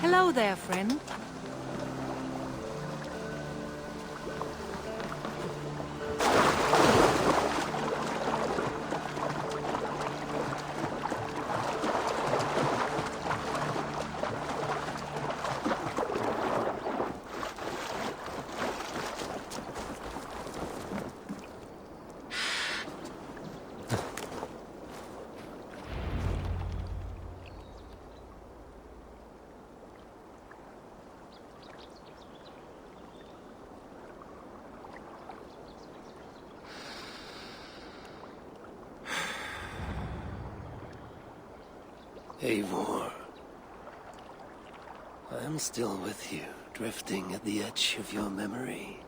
Hello there, friend. Eivor, I am still with you, drifting at the edge of your memory.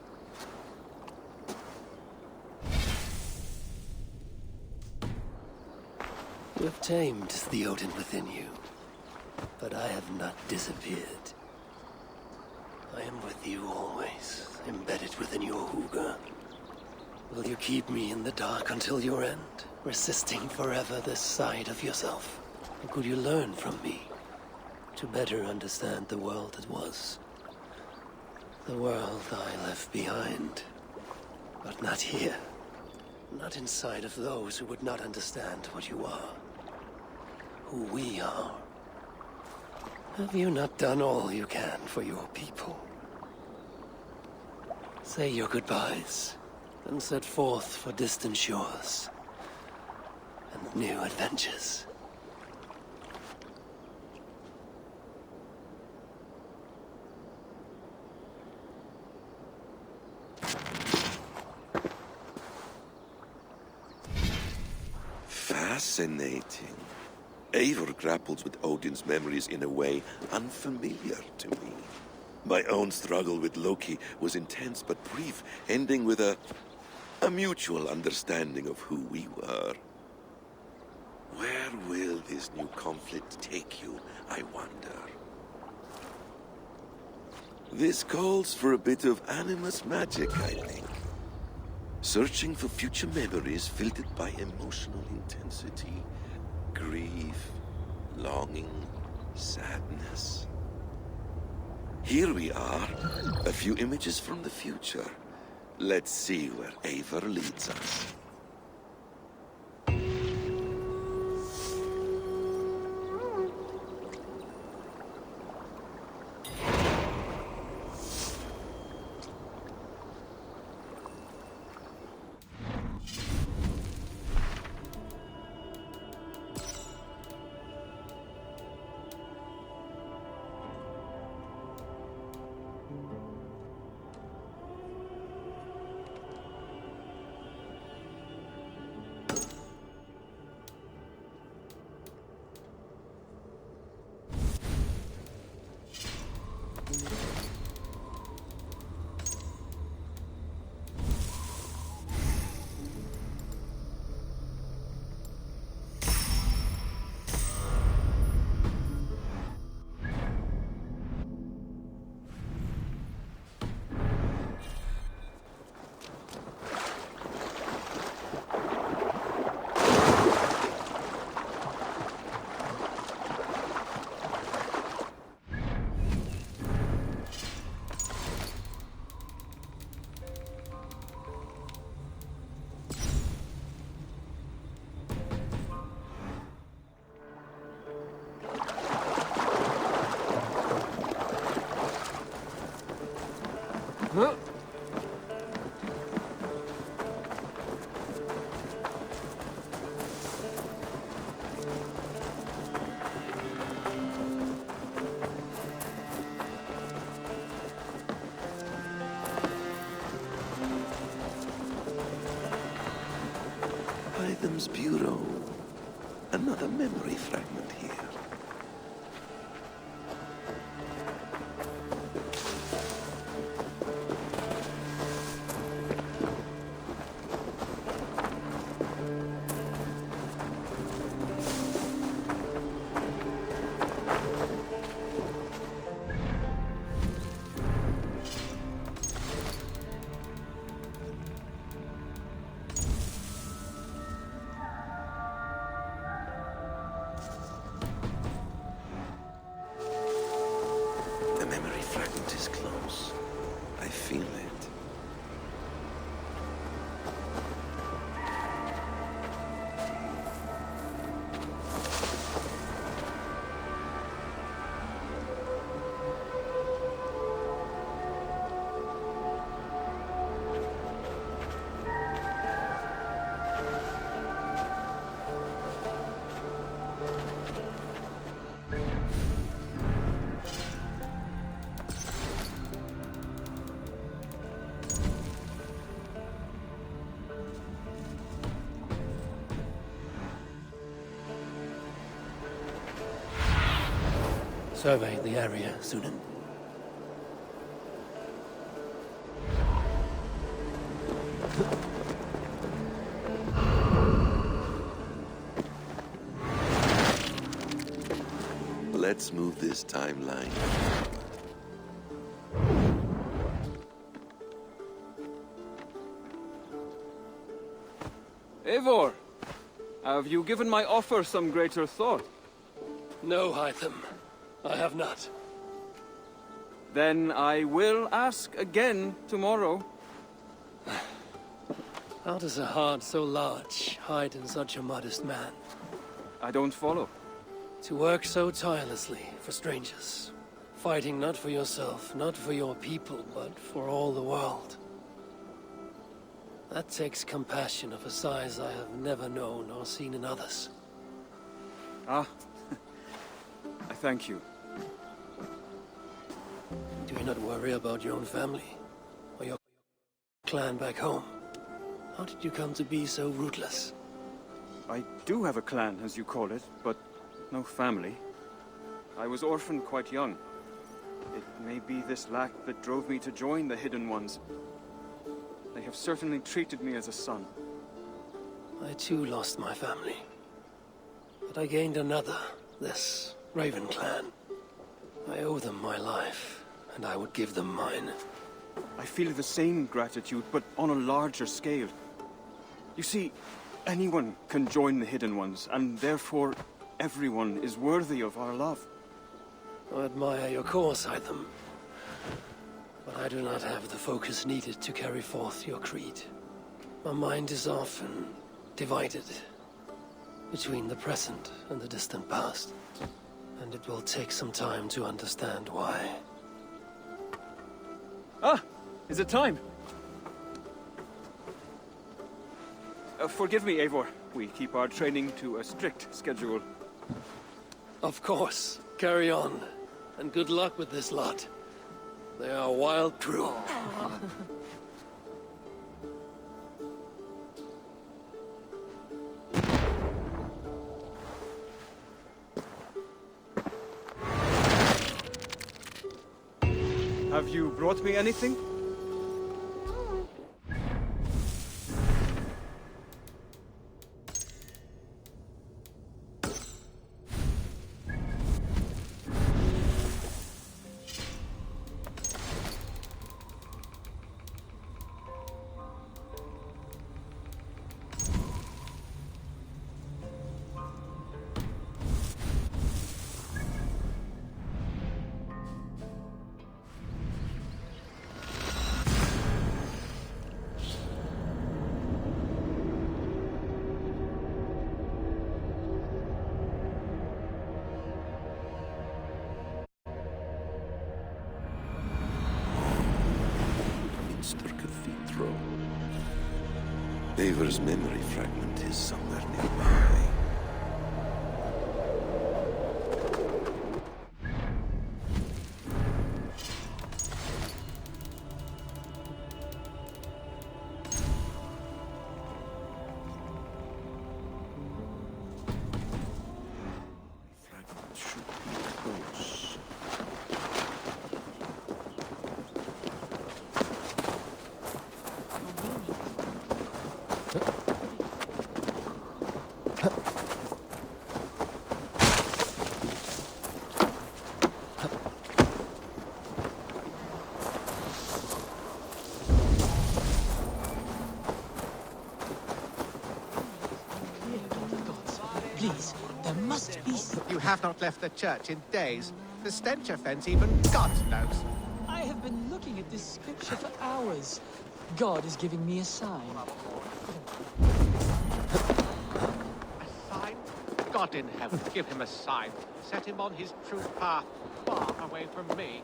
You have tamed the Odin within you, but I have not disappeared. I am with you always, embedded within your hooga. Will you keep me in the dark until your end, resisting forever this side of yourself? Or could you learn from me to better understand the world that was? The world I left behind, but not here. Not inside of those who would not understand what you are. Who we are. Have you not done all you can for your people? Say your goodbyes, and set forth for distant shores and new adventures. Fascinating. Eivor grapples with Odin's memories in a way unfamiliar to me. My own struggle with Loki was intense but brief, ending with a mutual understanding of who we were. Where will this new conflict take you, I wonder? This calls for a bit of animus magic, I think. Searching for future memories filtered by emotional intensity, grief, longing, sadness. Here we are, a few images from the future. Let's see where Eivor leads us. Huh? Python's Bureau. Another memory fragment here. memory fragment is close. I feel it. Survey the area, Sunan. Let's move this timeline. Eivor, have you given my offer some greater thought? No, Hytham. I have not. Then I will ask again tomorrow. How does a heart so large hide in such a modest man? I don't follow. To work so tirelessly for strangers, fighting not for yourself, not for your people, but for all the world. That takes compassion of a size I have never known or seen in others. Ah, I thank you. Do you not worry about your own family? Or your clan back home? How did you come to be so rootless? I do have a clan, as you call it, but no family. I was orphaned quite young. It may be this lack that drove me to join the Hidden Ones. They have certainly treated me as a son. I too lost my family. But I gained another, this Raven clan. I owe them my life, and I would give them mine. I feel the same gratitude, but on a larger scale. You see, anyone can join the Hidden Ones, and therefore everyone is worthy of our love. I admire your cause, Hytham. But I do not have the focus needed to carry forth your creed. My mind is often divided between the present and the distant past. And it will take some time to understand why. Ah! Is it time? Forgive me, Eivor. We keep our training to a strict schedule. Of course. Carry on. And good luck with this lot. They are a wild crew. Have you brought me anything? Cathedral. Eivor's memory fragment is somewhere nearby. Fragment should be close. Please, there must be... You have not left the church in days. The stench offense even God knows. I have been looking at this scripture for hours. God is giving me a sign. A sign? God in heaven, give him a sign. Set him on his true path, far away from me.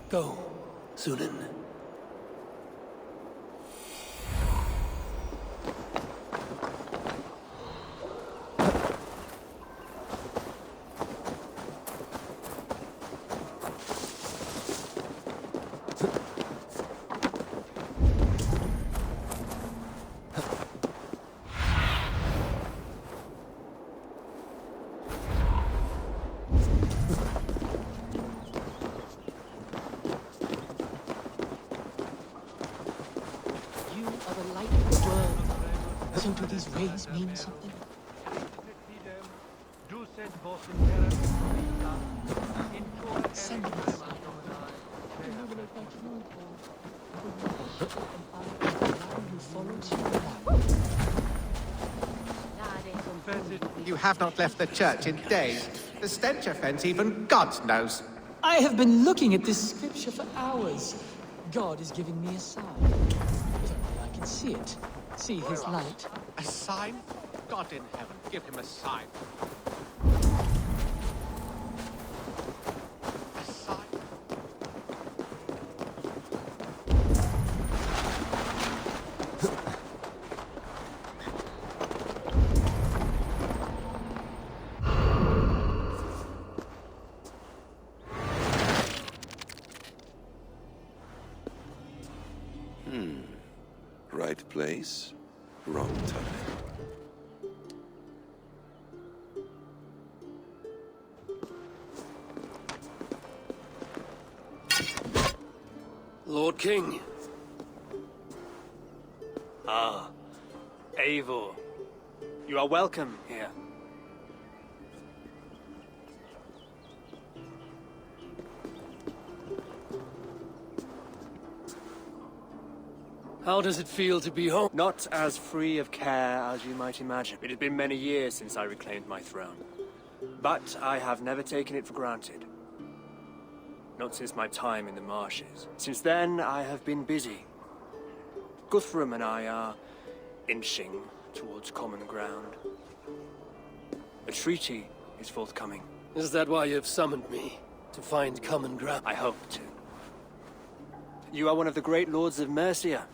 Go, Sunan. So do these rays mean something? Send me this. Illuminate my true who follows you. You have not left the church in days. The stench offense even God knows. I have been looking at this scripture for hours. God is giving me a sign. If only I can see it. See his light. A sign? God in heaven, give him a sign. A sign? Right place, wrong time. Lord King. Ah, Eivor. You are welcome here. How does it feel to be home? Not as free of care as you might imagine. It has been many years since I reclaimed my throne. But I have never taken it for granted. Not since my time in the marshes. Since then, I have been busy. Guthrum and I are inching towards common ground. A treaty is forthcoming. Is that why you've summoned me? To find common ground? I hope to. You are one of the great lords of Mercia.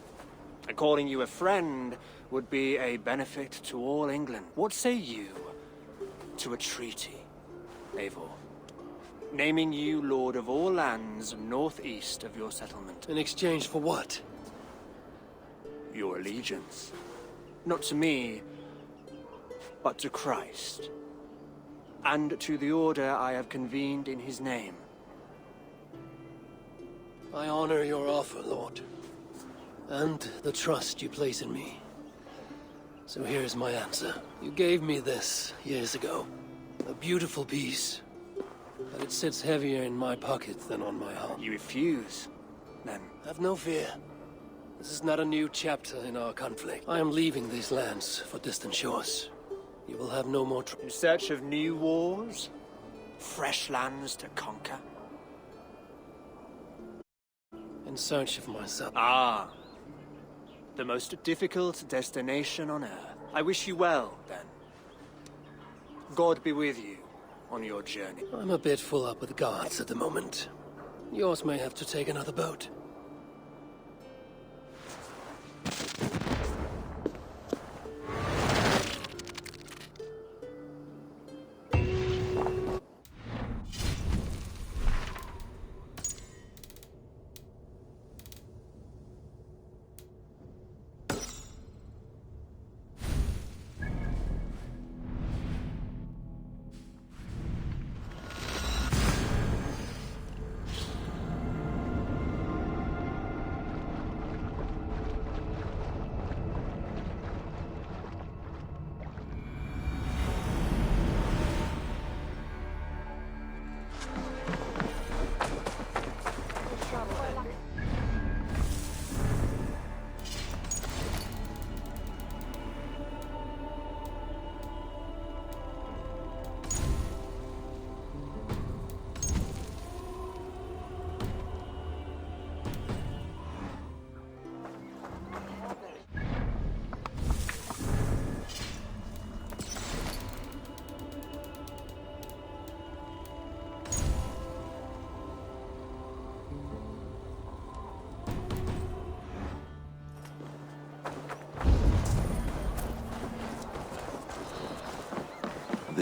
And calling you a friend would be a benefit to all England. What say you to a treaty, Eivor? Naming you lord of all lands northeast of your settlement. In exchange for what? Your allegiance. Not to me, but to Christ. And to the order I have convened in his name. I honor your offer, Lord. And the trust you place in me. So here's my answer. You gave me this years ago. A beautiful piece. But it sits heavier in my pocket than on my heart. You refuse, then? Have no fear. This is not a new chapter in our conflict. I am leaving these lands for distant shores. You will have no more In search of new wars? Fresh lands to conquer? in search of myself. Ah. The most difficult destination on Earth. I wish you well, then. God be with you on your journey. I'm a bit full up with guards at the moment. Yours may have to take another boat.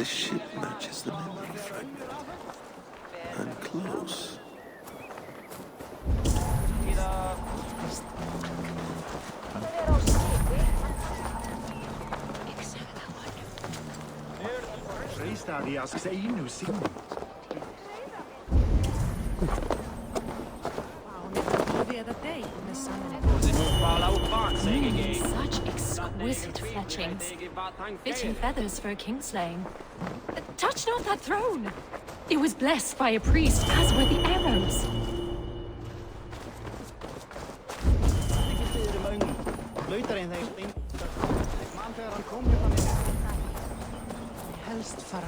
The ship matches the memory fragment. I'm close. Such exquisite fletchings. Fitting feathers for a kingslaying. Touch not that throne! It was blessed by a priest, as were the arrows. Helst fara.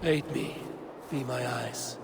Aid me. Be my eyes.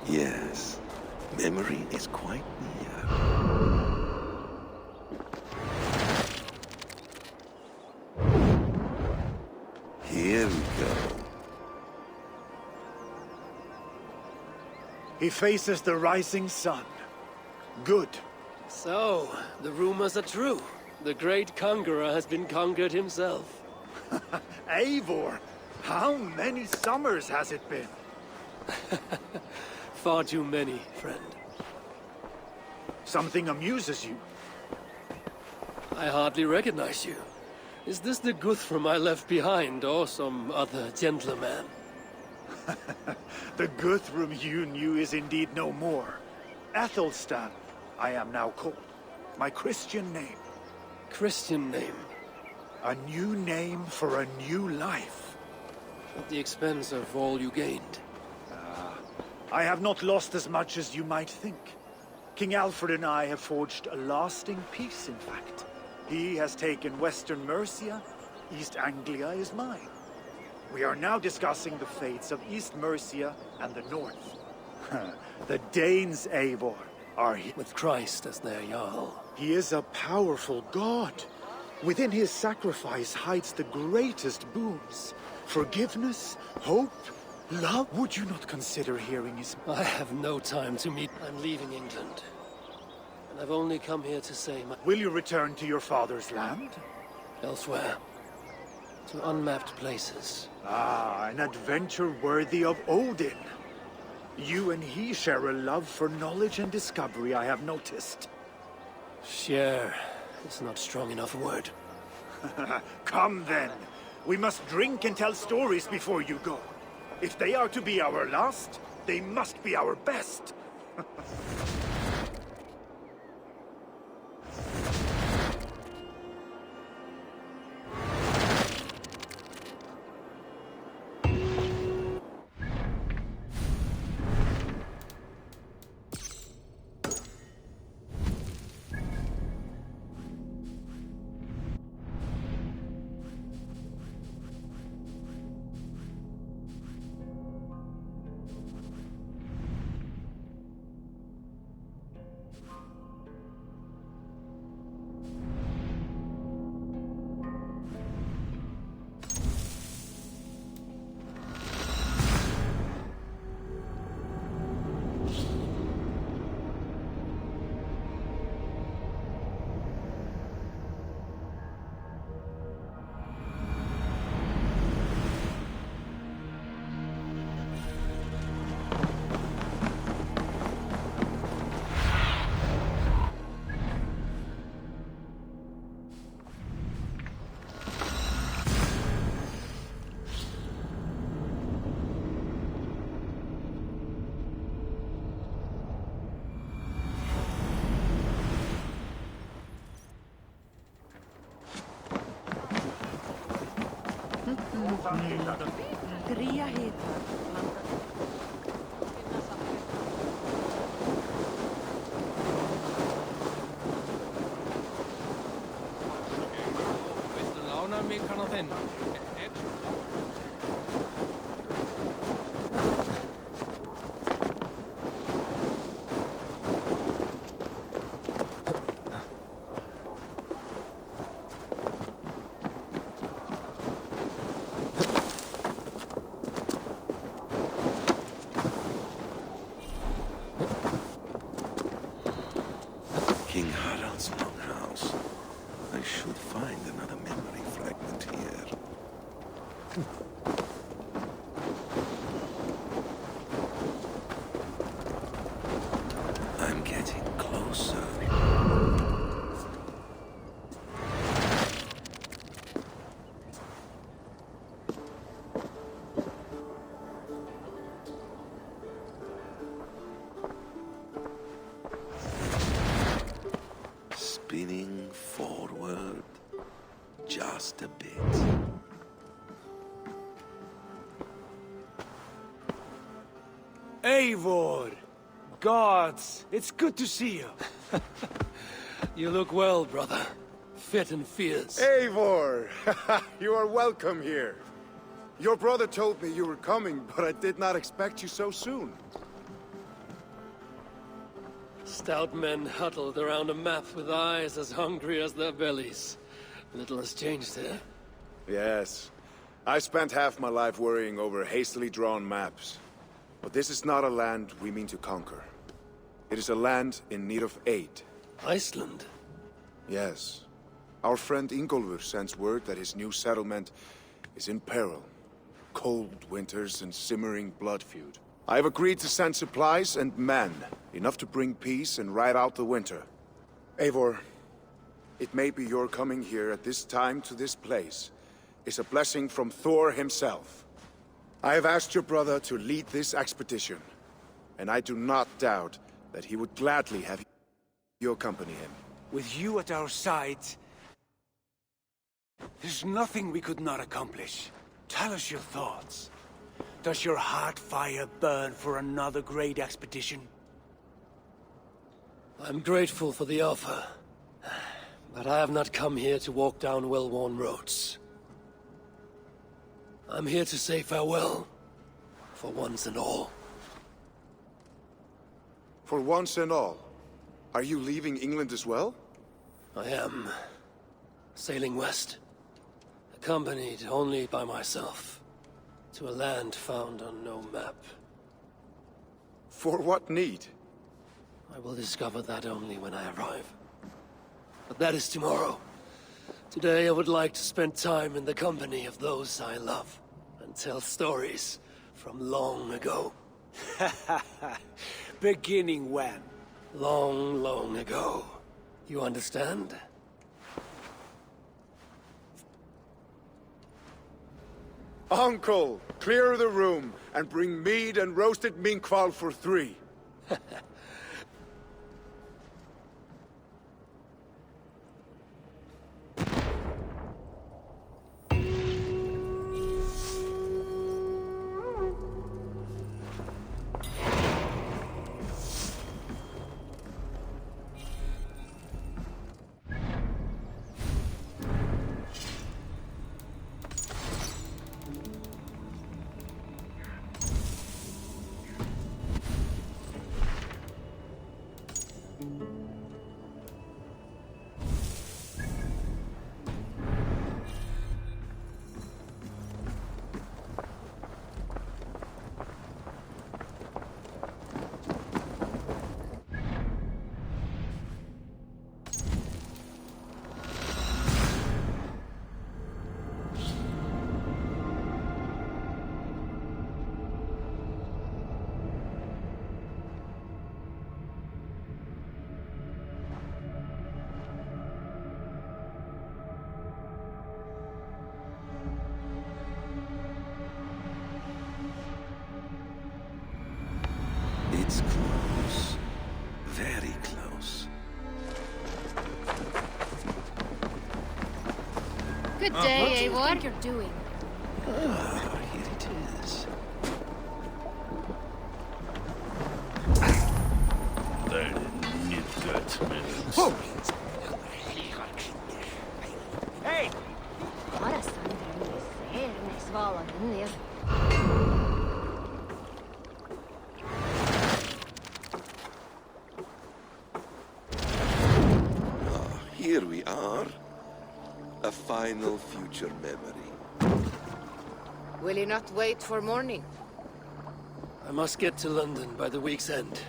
Yes, memory is quite near. Here we go. He faces the rising sun. Good. So, the rumors are true. The great conqueror has been conquered himself. Eivor, how many summers has it been? Far too many, friend. Something amuses you. I hardly recognize you. Is this the Guthrum I left behind, or some other gentleman? The Guthrum you knew is indeed no more. Athelstan, I am now called. My Christian name. Christian name. A new name for a new life. At the expense of all you gained. I have not lost as much as you might think. King Alfred and I have forged a lasting peace, in fact. He has taken Western Mercia. East Anglia is mine. We are now discussing the fates of East Mercia and the North. The Danes, Eivor, are here. With Christ as their Jarl. He is a powerful god. Within his sacrifice hides the greatest boons. Forgiveness, hope, love. Would you not consider hearing his... I have no time to meet. I'm leaving England. And I've only come here to say my... Will you return to your father's land? Elsewhere. To unmapped places. Ah, an adventure worthy of Odin. You and he share a love for knowledge and discovery, I have noticed. Share is not strong enough a word. Come then. We must drink and tell stories before you go. If they are to be our last, they must be our best. Tria heter. Viltu lána mig kannan þinn? King Harald's longhouse. I should find another memory fragment here. I'm getting closer. Spinning forward just a bit. Eivor! Gods, it's good to see you. You look well, brother. Fit and fierce. Eivor! You are welcome here. Your brother told me you were coming, but I did not expect you so soon. Stout men huddled around a map with eyes as hungry as their bellies. Little has changed there. Yes. I spent half my life worrying over hastily drawn maps. But this is not a land we mean to conquer. It is a land in need of aid. Iceland? Yes. Our friend Ingólfur sends word that his new settlement is in peril. Cold winters and simmering blood feud. I have agreed to send supplies and men, enough to bring peace and ride out the winter. Eivor, it may be your coming here at this time to this place is a blessing from Thor himself. I have asked your brother to lead this expedition, and I do not doubt that he would gladly have you accompany him. With you at our side, there's nothing we could not accomplish. Tell us your thoughts. Does your heart fire burn for another great expedition? I'm grateful for the offer. But I have not come here to walk down well-worn roads. I'm here to say farewell. For once and all. For once and all? Are you leaving England as well? I am. Sailing west, accompanied only by myself, to a land found on no map. For what need? I will discover that only when I arrive. But that is tomorrow. Today I would like to spend time in the company of those I love, and tell stories from long ago. Beginning when? Long, long ago. You understand? Uncle, clear the room, and bring mead and roasted minkwal for 3. It's close. Very close. Good day, What do you Eivor. think you're doing? Ah, here it is. Hey! Bara Sandra ser när svalan ner. Here we are. A final future memory. Will you not wait for morning? I must get to London by the week's end.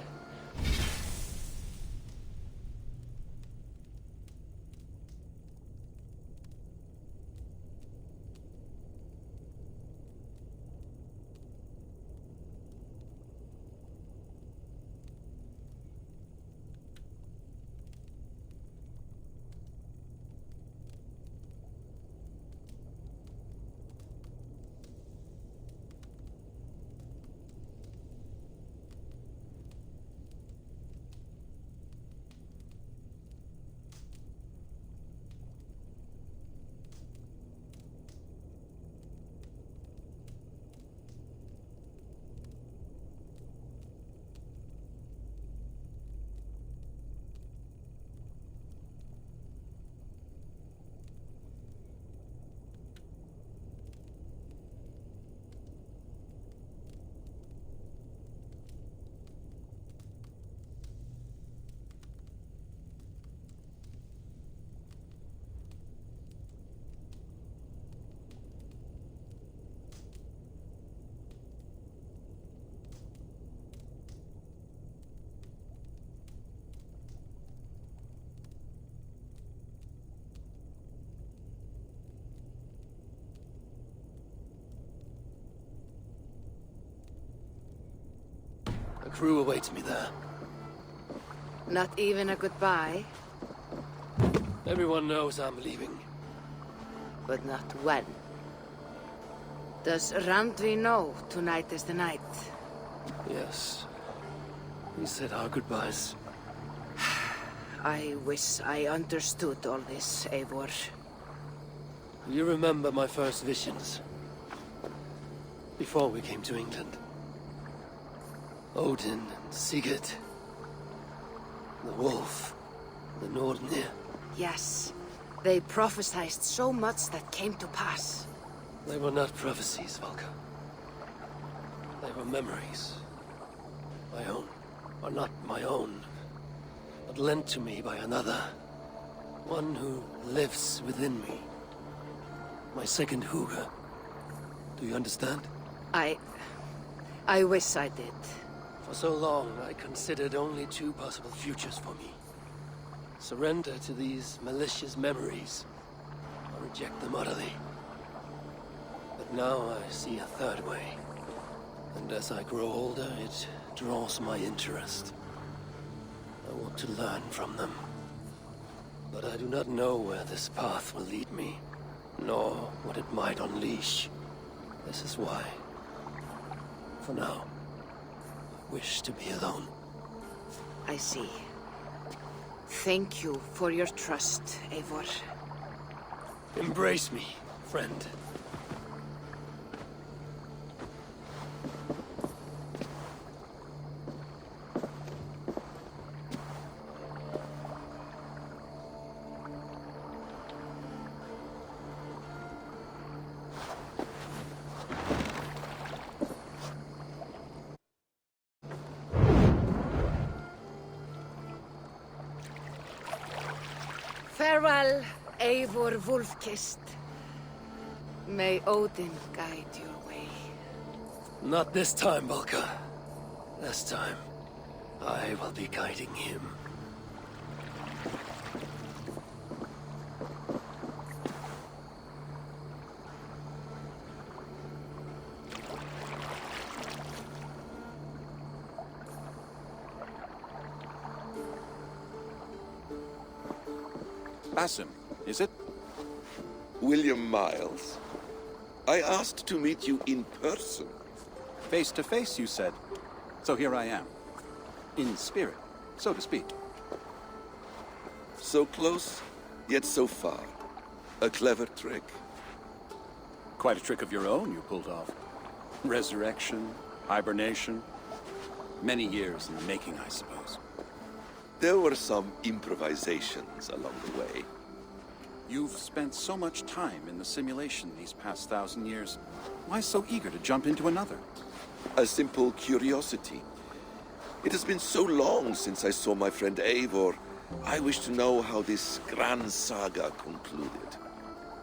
A crew awaits me there. Not even a goodbye, Everyone knows I'm leaving. but not when. Does Randvi know tonight is the night? Yes. We said our goodbyes. I wish I understood all this, Eivor. You remember my first visions? Before we came to England. Odin and Sigurd. The wolf. The Nordnir. Yes, they prophesied so much that came to pass. They were not prophecies, Valka. They were memories. My own. Or not my own. But lent to me by another. One who lives within me. My second Huga. Do you understand? I wish I did. For so long, I considered only two possible futures for me. Surrender to these malicious memories, or reject them utterly. But now I see a third way. And as I grow older, it draws my interest. I want to learn from them. But I do not know where this path will lead me, nor what it might unleash. This is why, for now, I wish to be alone. I see. Thank you for your trust, Eivor. Embrace me, friend. Farewell, Eivor Wolf-Kissed. May Odin guide your way. Not this time, Balka. This time, I will be guiding him. Basim, is it? William Miles. I asked to meet you in person. Face to face, you said. So here I am. In spirit, so to speak. So close, yet so far. A clever trick. Quite a trick of your own you pulled off. Resurrection, hibernation. Many years in the making, I suppose. There were some improvisations along the way. You've spent so much time in the simulation these past 1,000 years. Why so eager to jump into another? A simple curiosity. It has been so long since I saw my friend Eivor. I wish to know how this grand saga concluded.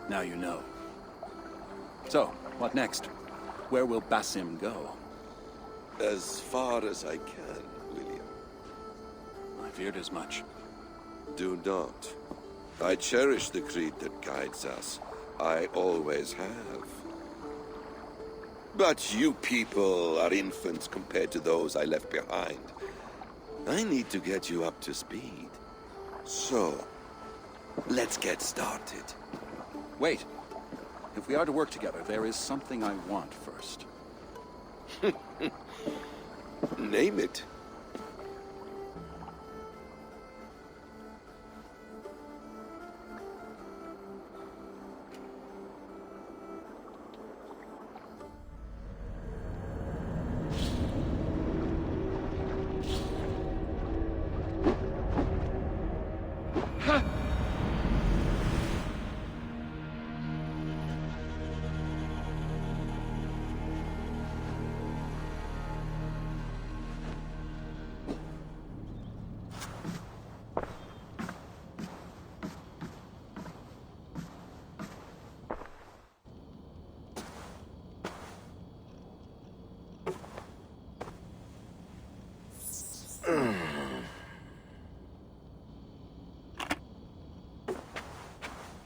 Now you know. So, what next? Where will Basim go? As far as I can, William. I feared as much. Do not. I cherish the creed that guides us. I always have. But you people are infants compared to those I left behind. I need to get you up to speed. So, let's get started. Wait. If we are to work together, there is something I want first. Name it.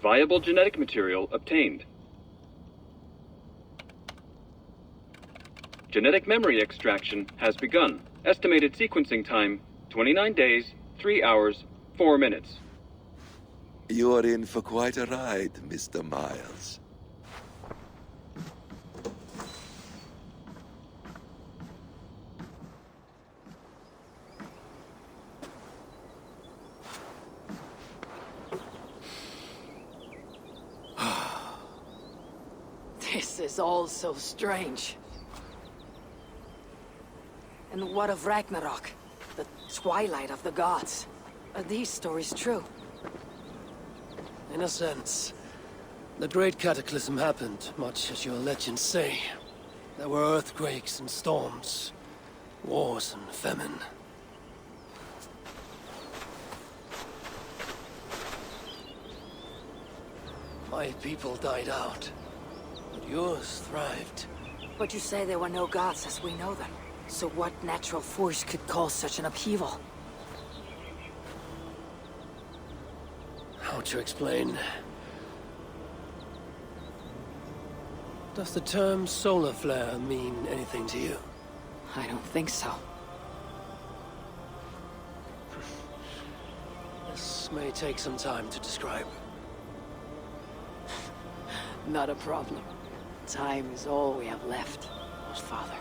Viable genetic material obtained. Genetic memory extraction has begun. Estimated sequencing time, 29 days, 3 hours, 4 minutes. You are in for quite a ride, Mr. Miles. This is all so strange. And what of Ragnarok? The twilight of the gods? Are these stories true? In a sense. The Great Cataclysm happened, much as your legends say. There were earthquakes and storms, wars and famine. My people died out, but yours thrived. But you say there were no gods as we know them. So what natural force could cause such an upheaval? How to explain? Does the term solar flare mean anything to you? I don't think so. This may take some time to describe. Not a problem. Time is all we have left, Father.